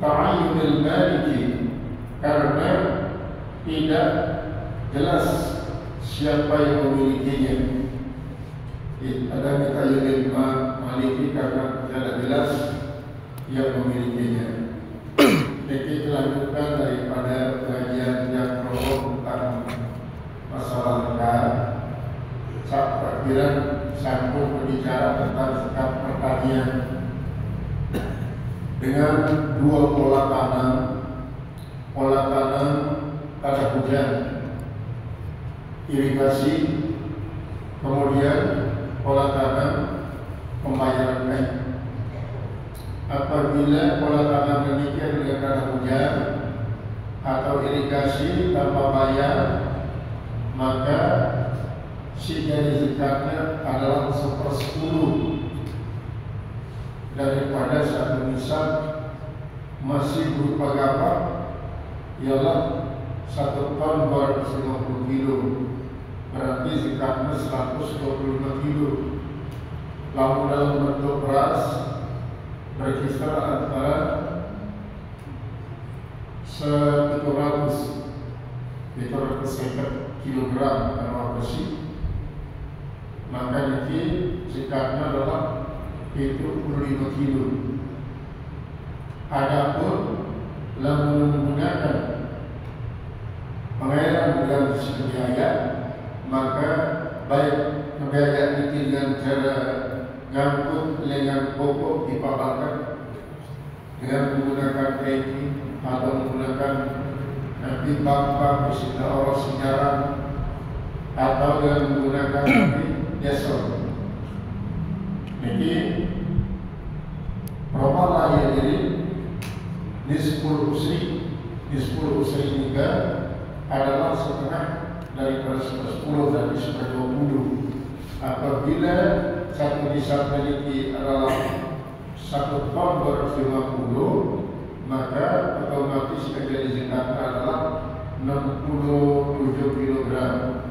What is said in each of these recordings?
ta'ayyunil maliki, karena tidak jelas siapa yang memilikinya. Ada ta'ayyunil maliki karena tidak jelas yang memilikinya. Ini kelanjutan daripada kajian yang tentang masalah zakat. Saya perkiraan sambung berbicara tentang zakat pertanian dengan dua pola tanam pada hujan, irigasi, kemudian pola tanam pembayaran air. Apabila pola tanam demikian dengan tanah hujan atau irigasi tanpa bayar, maka si dari zakatnya adalah 1/10 daripada satu nisab. Masih berupa gabah ialah 1 ton 250 kilo, berarti zakatnya 125 kilo. Lalu dalam bentuk beras berkisar antara 750 kilogram tanah bersih, maka ini zakatnya adalah 75 kilo. Adapun lamun menggunakan pengairan dengan biaya, maka baik pembiayaan itu dengan cara ngangkut dengan pokok dipaparkan dengan menggunakan peti atau menggunakan pipa bersinar orang sejarah atau dengan menggunakan desor. Jadi propalah ya, jadi nisful usri juga adalah setengah daripada 10 dari 20. Apabila satu nisab memiliki adalah 1 ton 250, maka otomatis yang jadi zakatnya adalah 67 kilogram,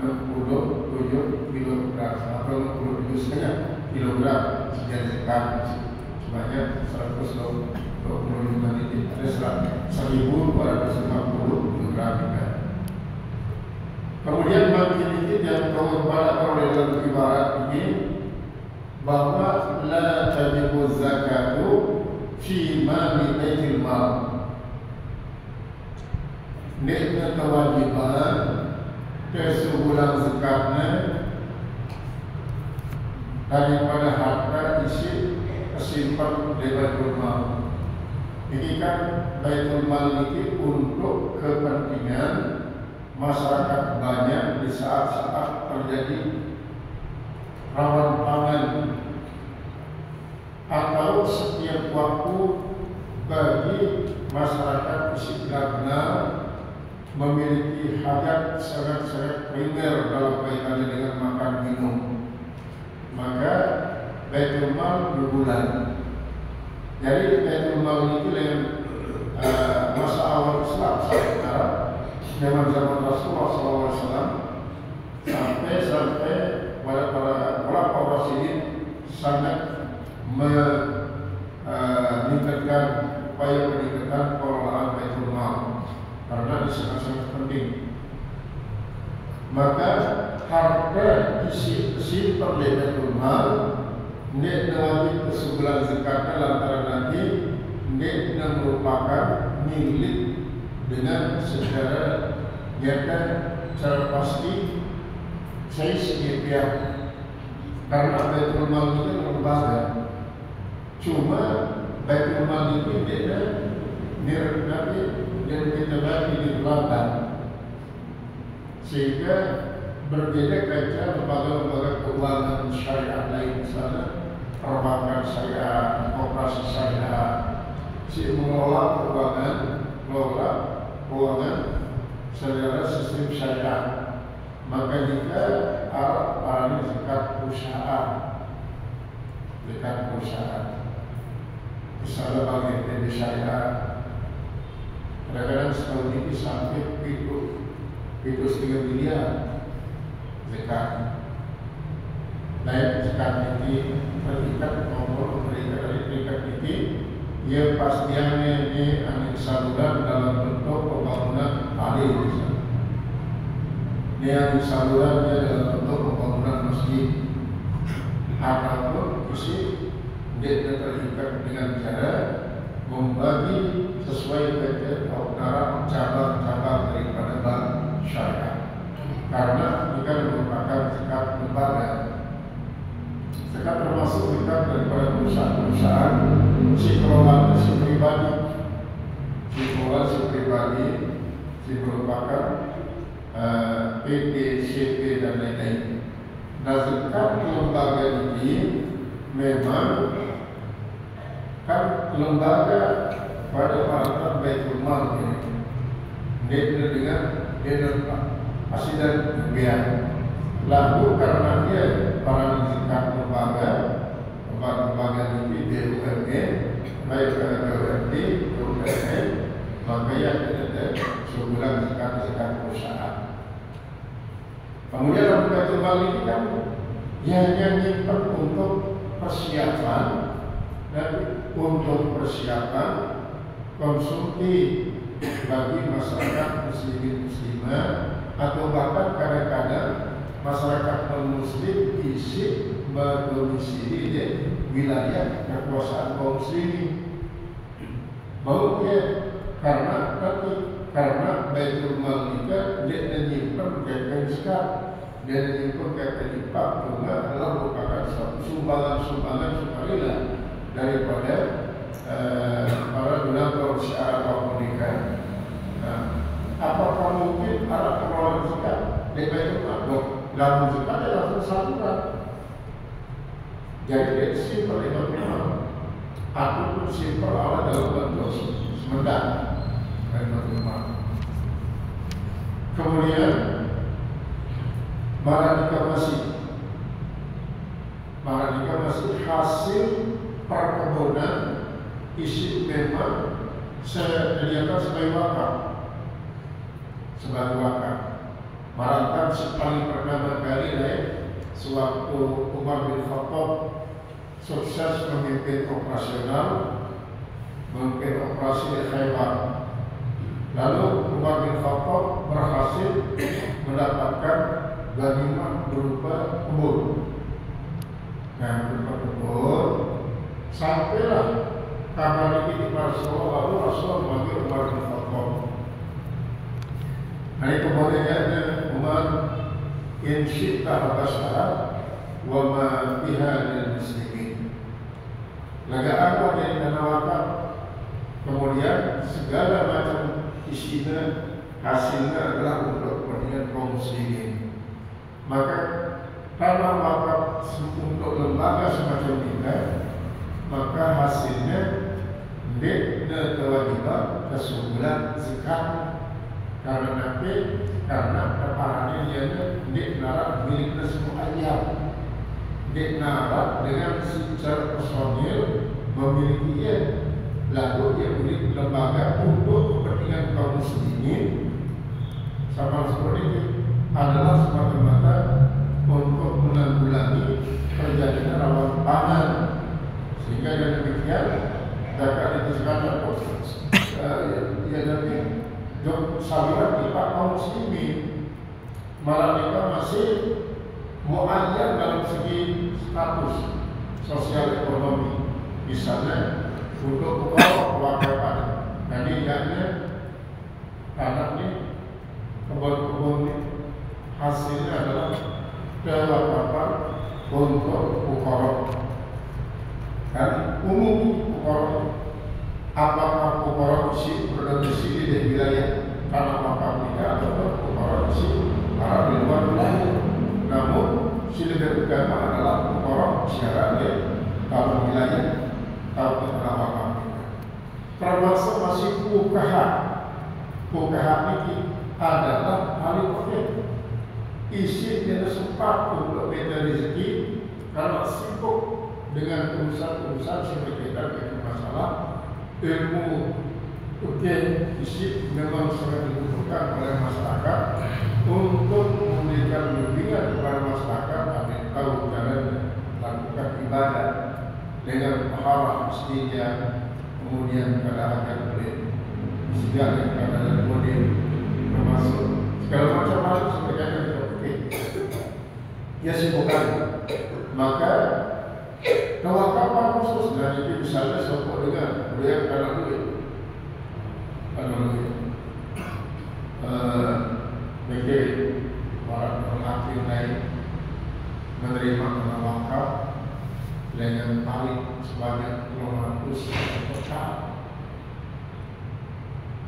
67 kilogram atau 67,5 kilogram jadi zakat sebanyak 125 titik, ada 1.250 kilogram. Kemudian makin dikit yang kepada oleh dalam ibarat ini bahwa la tajibu zakatu fi mali baitil mal. Ini kewajiban kesebulan zakatnya daripada harta isi simpan di baitul mal. Ini kan baitul mal ini untuk kepentingan masyarakat banyak di saat-saat terjadi rawan pangan atau setiap waktu bagi masyarakat benar-benar memiliki hajat sangat-sangat primer dalam kaitannya dengan makan minum, maka baitul mal berbulan. Jadi baitul mal itu dengan masa awal Islam sekitar zaman Rasulullah SAW sampai para Rasulin sangat meningkatkan upaya peningkatan pengelolaan baitul mal karena ini sangat penting. Maka harta isi simpan di baitul mal ini wajib kesebulan zakatnya lantaran nanti ini merupakan milik dengan secara nyata secara pasti saya sebagai pihak, karena baitul mal itu lembaga. Cuma baitul mal itu beda nanti dan kita bagi di lembaga, sehingga berbeda kaca lembaga-lembaga keuangan syariah lain, misalnya perbankan syariah, koperasi syariah, si mengelola keuangan secara sistem syariah. Maka jika para zakat perusahaan, misalnya bagi dari syariah, kadang-kadang setahun ini sampai itu 3 miliar zakat. Baik zakat ini terikat maupun terikat ini ia pastiannya ini angin saluran dalam bentuk pembangunan alim. Ini angin salurannya dalam bentuk pembangunan masjid. Apapun isi dia terikat dengan cara membagi sesuai dengan antara cabang-cabang daripada bank syariah. Karena ini kan merupakan zakat lembaga. Zakat termasuk zakat daripada perusahaan-perusahaan si kelola si pribadi, si merupakan PT, CP dan lain-lain. Nah, zakat lembaga ini memang kan lembaga pada peralatan Baitul Mal ini. Dia dengan hasil dan biaya. Lalu karena dia para zakat lembaga ini BUMN, baik BUMD, BUMN, maka yang ada sebulan zakat perusahaan. Kemudian dalam Baitul Mal ini kan dia hanya nyimpan untuk persiapan dan untuk persiapan konsumsi bagi masyarakat muslimah atau bahkan kadang-kadang masyarakat non-muslim isi berdomisili di wilayah kekuasaan kaum muslimin. Mau dia karena Baitul Mal itu dia menyimpan kekayaan zakat, dia menyimpan kekayaan infak, adalah merupakan suatu sumbangan sukarela daripada para donatur syiar atau pernikahan. Apakah mungkin para pengelola zakat di Baitul Mal dalam zakat adalah kesatuan? Jadi simpel Baitul Mal ataupun simpel Allah dalam bentuk sementara Baitul Mal. Kemudian Maradika masih hasil perkebunan isi memang saya jadikan sebagai wakaf. Marankan paling pertama kali sewaktu Umar bin Khattab sukses memimpin operasi di Khaybar. Lalu Umar bin Khattab berhasil mendapatkan ghanimah berupa kebun. Sampailah kabar ini di Rasulullah, lalu Rasulullah memanggil Umar bin Khattab. Nah, kemudiannya Umar insyita habasah wa ma biha lil muslimin. Laga apa dari dana wakaf, kemudian segala macam isinya hasilnya adalah untuk kepentingan kaum muslimin. Maka tanah wakaf untuk lembaga semacam ini, maka hasilnya tidak kewajiban kesebulan zakat karena keparannya dia tidak narat miliknya semua ayam, tidak narat dengan secara personil memiliki ia, lalu dia milik lembaga untuk kepentingan kaum muslimin. Sama seperti itu adalah semata-mata untuk menanggulangi terjadinya rawan pangan, sehingga dengan demikian zakat itu sekarang nanti saluran kita kaum muslimin malah mereka masih muayyan dalam segi status sosial ekonomi, misalnya untuk wakafan. Jadi jangan tanah ini kebun-kebun hasilnya adalah kewakafan untuk fuqara. Dan umum fuqara, apakah fuqara isi berdomisili di wilayah tanah wakaf nikah atau fuqara isi para di luar wilayah. Namun si lebih utama adalah fuqara secara di dalam wilayah atau tanah wakaf nikah. Termasuk masih fuqaha. Fuqaha ini adalah ahli fikih. Isi dia sempat untuk minta rezeki karena sibuk dengan urusan-urusan berkaitan dengan masalah ilmu. Isi memang sangat dibutuhkan oleh masyarakat untuk memberikan bimbingan kepada masyarakat agar tahu cara melakukan ibadah dengan pahala mestinya kemudian pada akhir boleh segala keadaan boleh termasuk segala macam hal seperti ya bukan. Maka tawakapan khusus dan itu misalnya sopok dengan beliau karena duit mikir para pelaku lain menerima wakaf dengan paling sebanyak 200 total.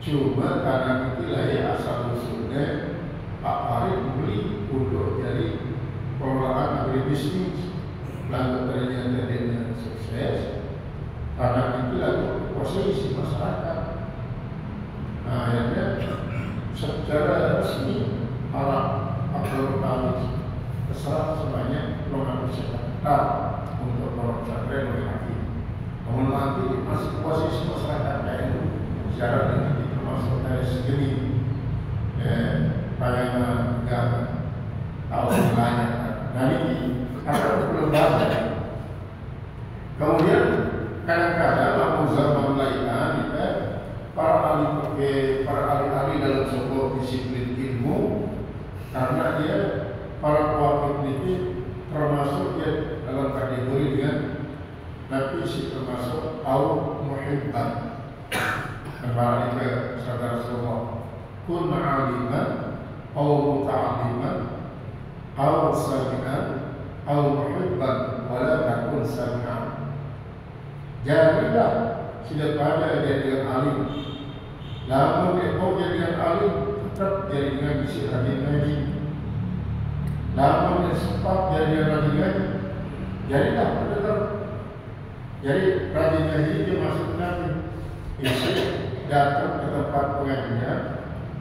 Cuma karena itulah ya asal usulnya Pak Farid beli untuk jadi pengelolaan agribisnis, lalu ternyata dia sukses. Karena itulah posisi masyarakat. Nah, akhirnya secara resmi Arab Abdul Khamis terserah sebanyak 200 hektar untuk pesantren oleh hakim. Namun nanti masih posisi masyarakat KNU secara ini termasuk dari segini pelayanan negara atau layak. Nah ini akan belum banyak. Kemudian kadang-kadang dalam zaman lainnya kita para ahli dalam sebuah disiplin ilmu, karena dia para pewakil ini termasuk ya dalam kategori dengan Nabi si termasuk au muhibban. Kembali ke saudara semua, kun aliman au muta'alliman au sami'an au muhibban wala takun sami'an. Jadilah tidak pada jadian alim. Namun dia mau jadian alim tetap jadi dengan isi rajin ngaji. Namun dia sempat jadian rajin ngaji, jadilah tetap. Jadi rajin ngaji itu masuk Nabi. Isi datang ke tempat pengajian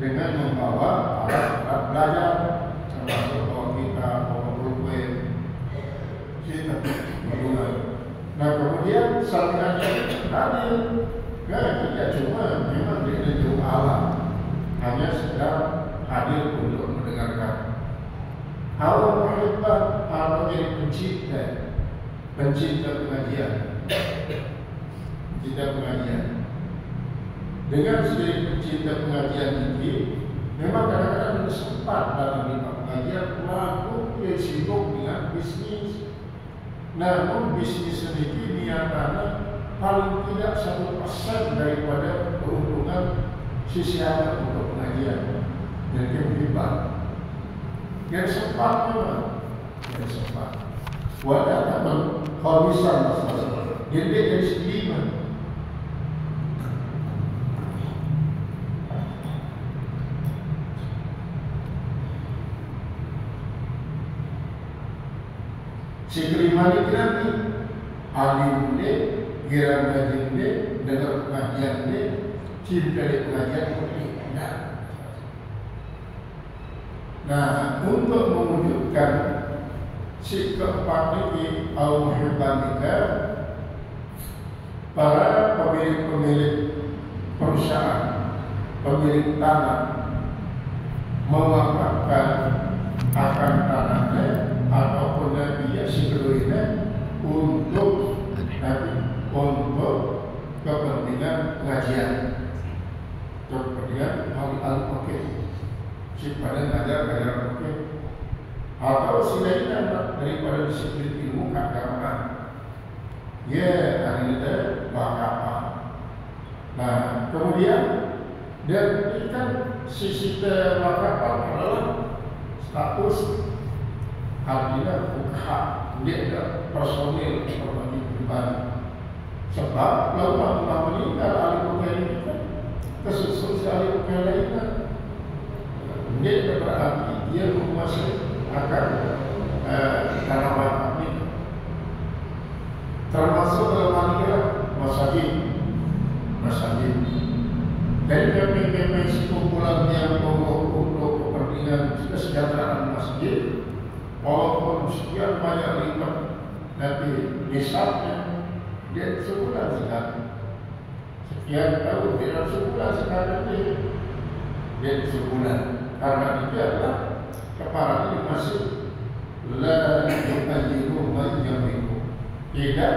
dengan membawa alat-alat belajar, termasuk bawa kita, bawa pulpen, kita berguna. Nah kemudian sampingannya hadir, tidak cuma memang ditunjuk Allah, hanya sedang hadir untuk mendengarkan. Awal muhibbah atau menjadi pencinta pengajian, pencinta pengajian. Dengan sendiri pencinta pengajian ini, memang kadang-kadang sempat dalam lima pengajian pelaku yang sibuk dengan bisnis. Namun bisnis sedikit niatannya paling tidak 1% daripada keuntungan sisi anak untuk pengajian. Jadi riba. Yang sempat memang, yang sempat. Wadah teman, kalau bisa masalah. Jadi dari lima. Si kelima ini nanti alim ini, gira ngaji ini, dengar pengajian ini, cinta di pengajian ini. Nah, untuk mewujudkan si keempat ini al-muhibbanika, para pemilik perusahaan, pemilik tanah mewakafkan akan tanahnya ataupun dia si keduanya untuk kepentingan pengajian, kepentingan al-fakih, si pada ngajar fakih, atau si lainnya daripada disiplin ilmu keagamaan. Ya, akhirnya wakafan. Nah, kemudian dan ini kan sisi wakafan adalah status artinya buka, dia ada personil seperti pribadi. Sebab lama meninggal ahli bukai ini kan kesusun si ahli bukai lainnya. Dia berarti dia menguasai akan tanah wakaf ini. Termasuk dalam hal ini masjid. Dari PPP sekumpulan yang untuk kepentingan kesejahteraan masjid, walaupun sekian banyak lipat tapi nisabnya dia sebulan sekali. Sekian tahun tidak sebulan sekali dia sebulan. Karena itu adalah kepada ini masih la yu'ajiru man yamiku, tidak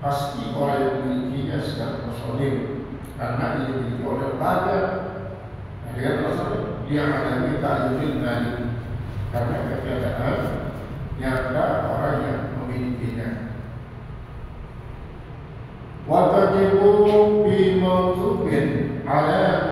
pasti orang yang memilikinya secara personil karena ini dimiliki oleh lembaga. Nah, dengan alasan dia mengalami ta'yunil nani karena keadaan nyata orang yang memilikinya. Wa tajibu bi mawtubin ala